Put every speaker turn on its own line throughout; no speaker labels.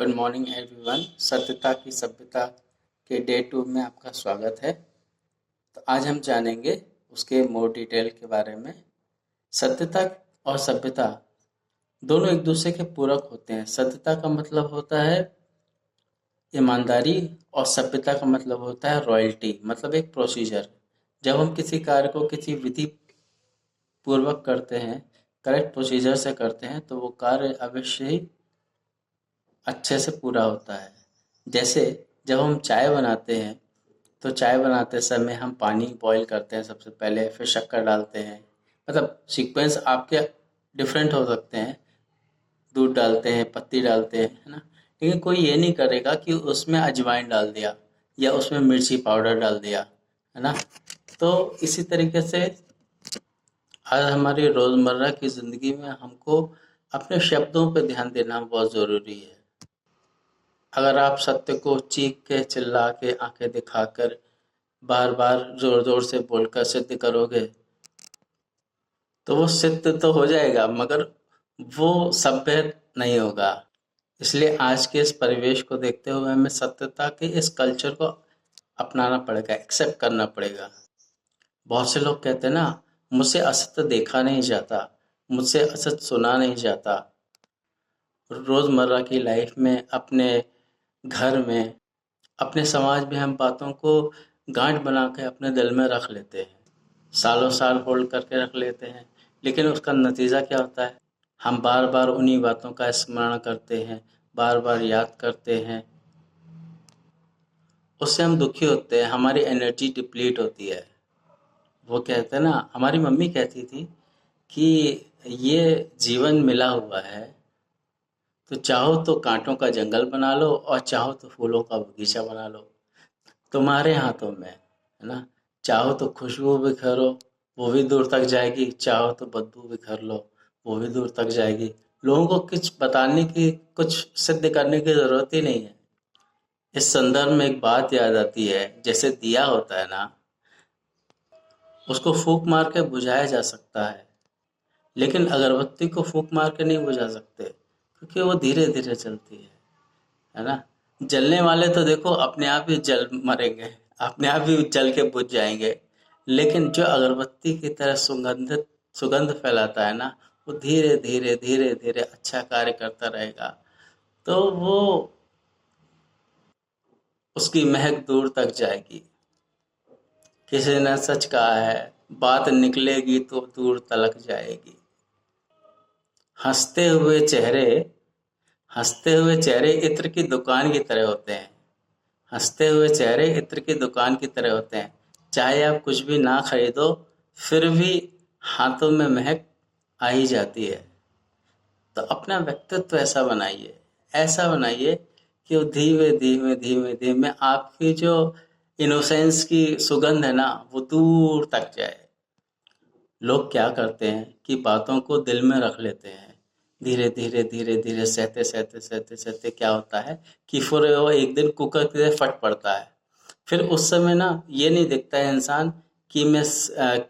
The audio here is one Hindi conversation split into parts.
Good morning everyone. सत्यता की सभ्यता के डे 2 में आपका स्वागत है। तो आज हम जानेंगे उसके मोर डिटेल के बारे में। सत्यता और सभ्यता दोनों एक दूसरे के पूरक होते हैं। सत्यता का मतलब होता है ईमानदारी और सभ्यता का मतलब होता है रॉयल्टी, मतलब एक प्रोसीजर। जब हम किसी कार्य को किसी विधि पूर्वक करते हैं, करेक्ट प्रोसीजर से करते हैं, तो वो कार्य अवश्य ही अच्छे से पूरा होता है। जैसे जब हम चाय बनाते हैं, तो चाय बनाते समय हम पानी बॉईल करते हैं सबसे पहले, फिर शक्कर डालते हैं। मतलब सीक्वेंस आपके डिफरेंट हो सकते हैं, दूध डालते हैं, पत्ती डालते हैं, है ना। लेकिन कोई ये नहीं करेगा कि उसमें अजवाइन डाल दिया या उसमें मिर्ची पाउडर डाल दिया, है ना। तो इसी तरीके से आज हमारी रोज़मर्रा की ज़िंदगी में हमको अपने शब्दों पर ध्यान देना बहुत ज़रूरी है। अगर आप सत्य को चीख के, चिल्ला के, आंखें दिखाकर, बार बार जोर जोर से बोलकर सिद्ध करोगे, तो वो सिद्ध तो हो जाएगा मगर वो सभ्य नहीं होगा। इसलिए आज के इस परिवेश को देखते हुए हमें सत्यता के इस कल्चर को अपनाना पड़ेगा, एक्सेप्ट करना पड़ेगा। बहुत से लोग कहते हैं ना, मुझसे असत्य देखा नहीं जाता, मुझसे असत्य सुना नहीं जाता। रोज़मर्रा की लाइफ में, अपने घर में, अपने समाज में हम बातों को गांठ बना के अपने दिल में रख लेते हैं, सालों साल होल्ड करके रख लेते हैं। लेकिन उसका नतीजा क्या होता है? हम बार बार उन्हीं बातों का स्मरण करते हैं, बार बार याद करते हैं। उससे हम दुखी होते हैं, हमारी एनर्जी डिप्लीट होती है। वो कहते हैं ना, हमारी मम्मी कहती थी कि ये जीवन मिला हुआ है, तो चाहो तो कांटों का जंगल बना लो और चाहो तो फूलों का बगीचा बना लो। तुम्हारे हाथों में है ना। चाहो तो खुशबू बिखेरो, वो भी दूर तक जाएगी। चाहो तो बदबू बिखेर लो, वो भी दूर तक जाएगी। लोगों को कुछ बताने की, कुछ सिद्ध करने की जरूरत ही नहीं है। इस संदर्भ में एक बात याद आती है, जैसे दिया होता है ना, उसको फूंक मार के बुझाया जा सकता है, लेकिन अगरबत्ती को फूंक मार के नहीं बुझा सकते, क्योंकि वो धीरे धीरे चलती है ना। जलने वाले तो देखो अपने आप ही जल मरेंगे, अपने आप ही जल के बुझ जाएंगे। लेकिन जो अगरबत्ती की तरह सुगंधित सुगंध फैलाता है ना, वो धीरे धीरे धीरे धीरे अच्छा कार्य करता रहेगा। तो वो, उसकी महक दूर तक जाएगी। किसी ने सच कहा है, बात निकलेगी तो दूर तलक जाएगी। हंसते हुए चेहरे हंसते हुए चेहरे इत्र की दुकान की तरह होते हैं। हंसते हुए चेहरे इत्र की दुकान की तरह होते हैं। चाहे आप कुछ भी ना खरीदो, फिर भी हाथों में महक आ ही जाती है। तो अपना व्यक्तित्व ऐसा बनाइए कि वो धीमे धीमे धीमे धीमे आपकी जो इनोसेंस की सुगंध है ना, वो दूर तक जाए। लोग क्या करते हैं कि बातों को दिल में रख लेते हैं, धीरे धीरे धीरे धीरे सहते सहते सहते सहते क्या होता है कि फिर वो एक दिन कुकर की तरह फट पड़ता है। फिर उस समय ना ये नहीं दिखता है इंसान कि मैं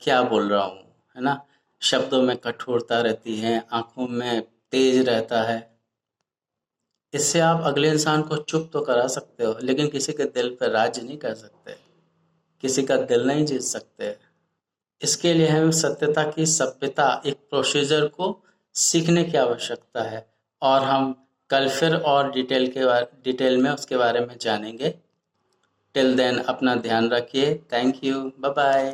क्या बोल रहा हूँ, है ना। शब्दों में कठोरता रहती है, आंखों में तेज रहता है। इससे आप अगले इंसान को चुप तो करा सकते हो, लेकिन किसी के दिल पर राज नहीं कर सकते, किसी का दिल नहीं जीत सकते। इसके लिए हमें सत्यता की सभ्यता, एक प्रोसीजर को सीखने की आवश्यकता है। और हम कल फिर और डिटेल में उसके बारे में जानेंगे। टिल देन अपना ध्यान रखिए। Thank you, bye bye.